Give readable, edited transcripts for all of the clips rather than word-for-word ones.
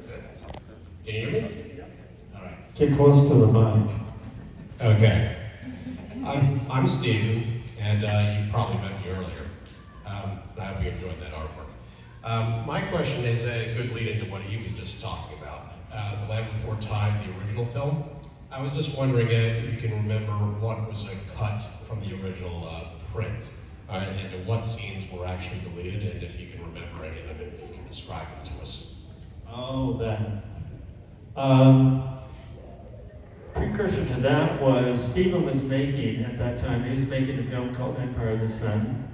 Can you hear me? All right. Get close to the mic. Okay. I'm Steven, and you probably met me earlier. I hope you enjoyed that artwork. My question is a good lead into what he was just talking about. The Land Before Time, the original film. I was just wondering if you can remember what was a cut from the original print, and what scenes were actually deleted, and if you can remember any of them, and if you can describe them to us. Oh, that. Precursor to that was Stephen was making, at that time, he was making a film called Empire of the Sun.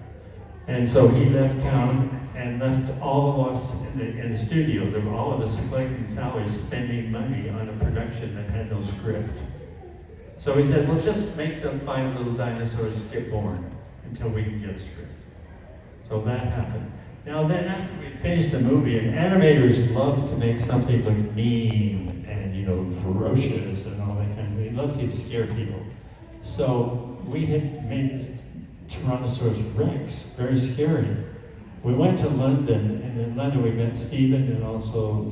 And so he left town and left all of us in the studio. There were all of us collecting salaries, spending money on a production that had no script. So he said, well, just make the 5 little dinosaurs get born until we can get a script. So that happened. Now then, after we finished the movie, and animators love to make something look mean and, ferocious and all that kind of thing. They love to scare people. So we had made this Tyrannosaurus Rex, very scary. We went to London, and in London we met Stephen and also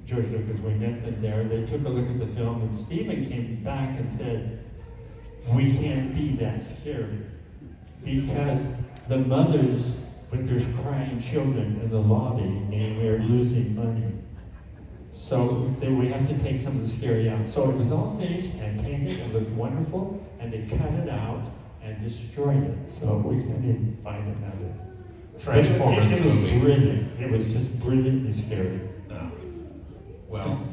George Lucas. We met them there. They took a look at the film, and Stephen came back and said, we can't be that scary because the mothers with their crying children in the lobby mean we're losing money. So we have to take some of the scary out. So it was all finished and painted, it looked wonderful, and they cut it out and destroyed it. So we can't even find it nowadays. Transformers It was movie. brilliant. It was just brilliantly scary. No. Well,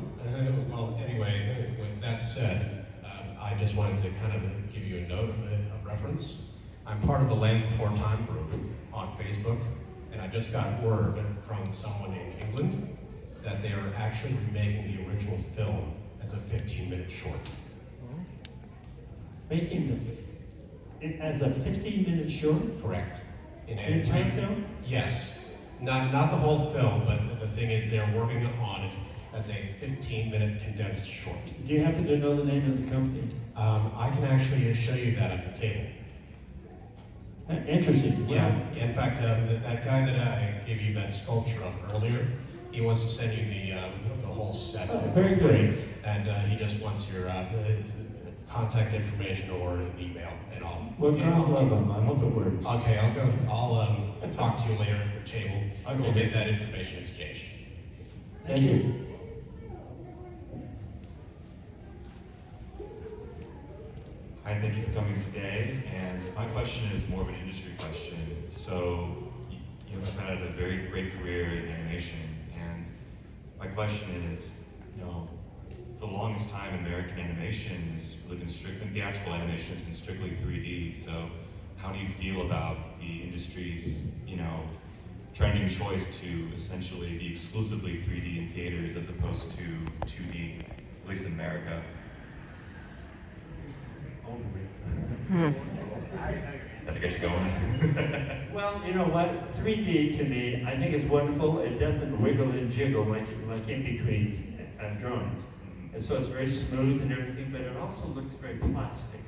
anyway, with that said, I just wanted to kind of give you a note of reference. I'm part of the Land Before Time group on Facebook, and I just got word from someone in England that they are actually remaking the original film as a 15-minute short. Making it as a 15-minute short? Correct. An entire film? Yes. Not the whole film, but the thing is they're working on it as a 15-minute condensed short. Do you happen to know the name of the company? I can actually show you that at the table. Interesting. Yeah. In fact, that guy that I gave you that sculpture of earlier, he wants to send you the whole set. Oh, very good. And he just wants your contact information or an email, and I'll. Well, God love him. I hope it works. Okay, I'll talk to you later at your table. Okay. We'll get that information exchanged. Thank you. Hi, thank you for coming today. And my question is more of an industry question. So you have had a very great career in animation, and my question is, for the longest time, American animation has really been strictly, theatrical animation has been strictly 3D. So how do you feel about the industry's, trending choice to essentially be exclusively 3D in theaters as opposed to 2D, at least in America? Had to get you going. Well, you know what? 3D to me, I think it's wonderful. It doesn't wiggle and jiggle like in between drawings. And so it's very smooth and everything, but it also looks very plastic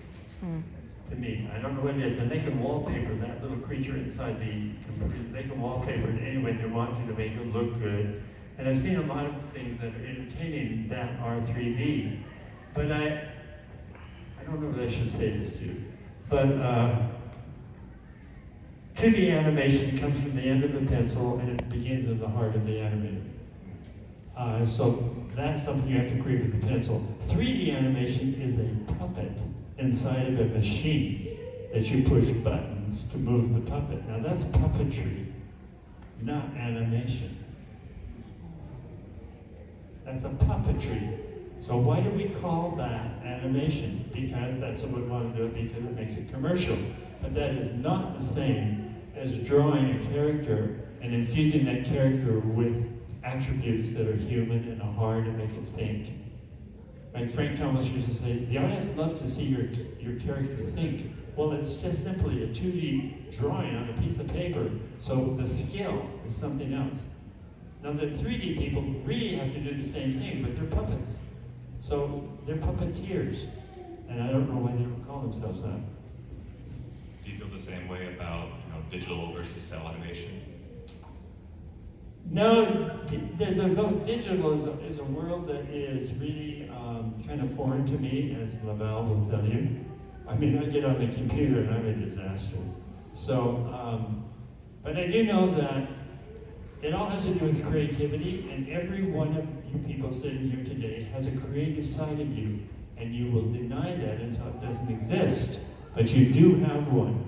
to me. I don't know what it is. And they can wallpaper that little creature inside the computer. They can wallpaper it any way they want to make it look good. And I've seen a lot of things that are entertaining that are 3D. But I don't know what I should say this to you. But 2D animation comes from the end of the pencil and it begins in the heart of the animator. So that's something you have to create with the pencil. 3D animation is a puppet inside of a machine that you push buttons to move the puppet. Now that's puppetry, not animation. That's a puppetry. So why do we call that animation? Because that's what we want to do, because it makes it commercial. But that is not the same as drawing a character and infusing that character with attributes that are human and are hard to make it think. Like Frank Thomas used to say, the audience loves to see your character think. Well, it's just simply a 2D drawing on a piece of paper. So the skill is something else. Now the 3D people really have to do the same thing, but they're puppets. So they're puppeteers. And I don't know why they don't call themselves that. Do you feel the same way about digital versus cell animation? No, digital is a world that is really kind of foreign to me, as Lavalle will tell you. I mean, I get on the computer and I'm a disaster. So, but I do know that it all has to do with creativity, and every one of you people sitting here today has a creative side of you, and you will deny that until it doesn't exist, but you do have one.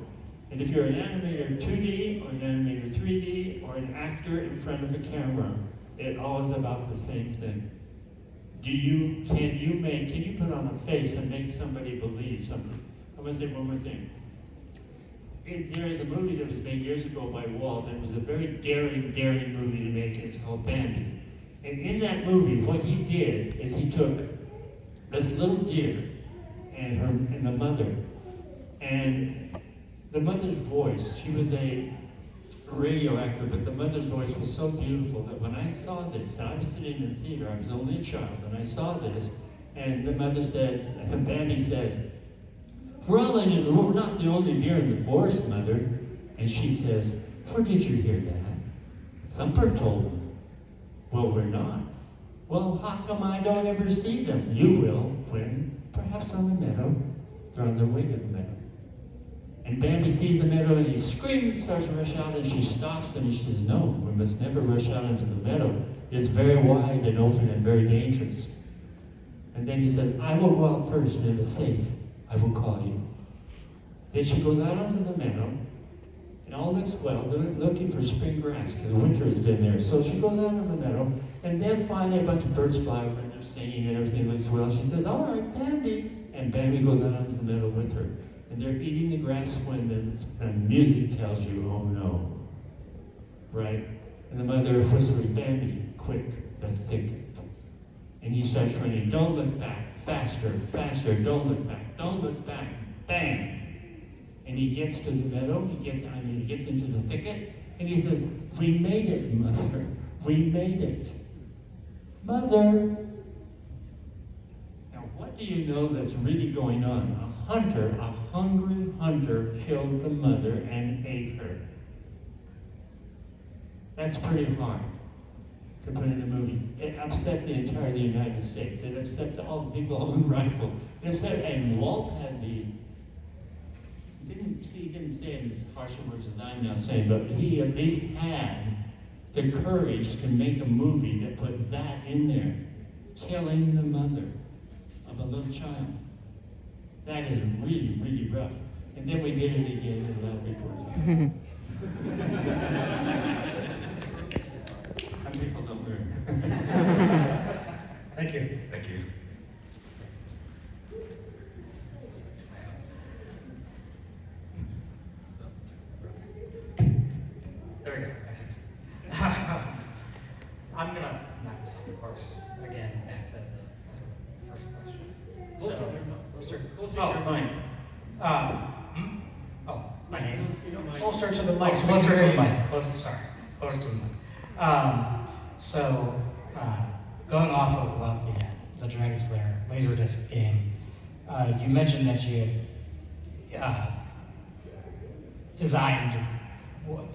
And if you're an animator 2D, or an animator 3D, or an actor in front of a camera, it all is about the same thing. Can you put on a face and make somebody believe something? I'm gonna say one more thing. There is a movie that was made years ago by Walt, and it was a very daring movie to make. It's called Bambi. And in that movie, what he did is he took this little deer and the mother, and the mother's voice, she was a radio actor, but the mother's voice was so beautiful that when I saw this, I was sitting in the theater, I was only a child, and I saw this, and the mother said, Bambi says, we're not the only deer in the forest, Mother. And she says, where did you hear that? Thumper told me. Well, we're not. Well, how come I don't ever see them? You will, when, perhaps on the meadow. They're on their way to the meadow. And Bambi sees the meadow and he screams, starts to rush out, and she stops and she says, no, we must never rush out into the meadow. It's very wide and open and very dangerous. And then he says, I will go out first, and if it's safe, I will call you. Then she goes out onto the meadow, and all looks well. They're looking for spring grass because the winter has been there. So she goes out on the meadow, and then finally a bunch of birds fly over, and they're singing, and everything looks well. She says, all right, Bambi. And Bambi goes out onto the meadow with her. And they're eating the grass when the music tells you, oh no. Right? And the mother whispers, Bambi, quick, the thicket. And he starts running, don't look back, faster, faster, don't look back, don't look back, bang! And he gets to the meadow, he gets into the thicket, and he says, we made it, Mother, we made it. Mother! Now what do you know that's really going on? A hungry hunter killed the mother and ate her. That's pretty hard to put in a movie. It upset the entire United States. It upset all the people holding rifles. It upset, and Walt had he didn't say it in as harsh words as I'm now saying, but he at least had the courage to make a movie that put that in there, killing the mother of a little child. That is really, really rough. And then we did it again in Lavalle Lee. Some people don't learn. Thank you. Thank you. There we go. So I'm gonna knock this off the course again. Back to the first question. Closer to your mic. My name. Closer to the mic. Closer to the mic. Closer to the mic. So going off of about the Dragon's Lair Laserdisc game, you mentioned that you had designed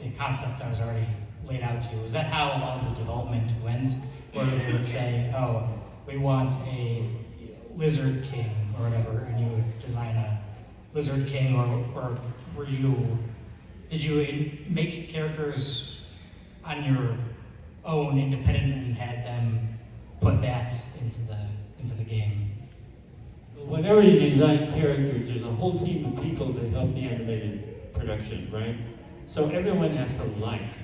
the concept that was already laid out to you. Is that how a lot of the development went? Where they would say, oh, we want a lizard king or whatever, and you would design a lizard king, or did you make characters on your own independent and had them put that into the game? Whenever you design characters, there's a whole team of people that help the animated production, right? So everyone has to like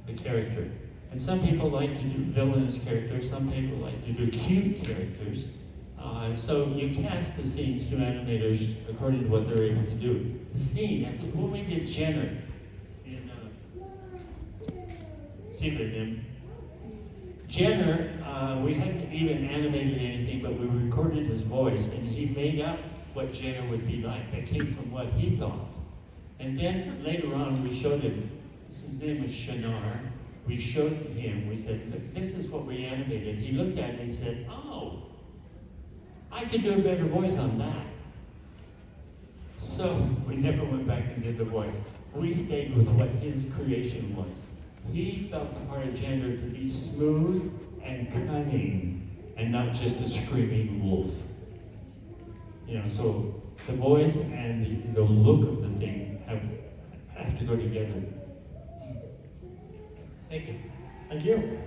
the character. And some people like to do villainous characters, some people like to do cute characters. So you cast the scenes to animators according to what they're able to do. The scene, that's when we did Jenner in Secret Nim. Jenner, we hadn't even animated anything, but we recorded his voice, and he made up what Jenner would be like. That came from what he thought. And then later on, we showed him, his name was Shinar. We showed him, we said, look, this is what we animated. He looked at it and said, oh, I could do a better voice on that. So we never went back and did the voice. We stayed with what his creation was. he felt the part of gender to be smooth and cunning, and not just a screaming wolf. You know, so the voice and the look of the thing have to go together. Thank you. Thank you.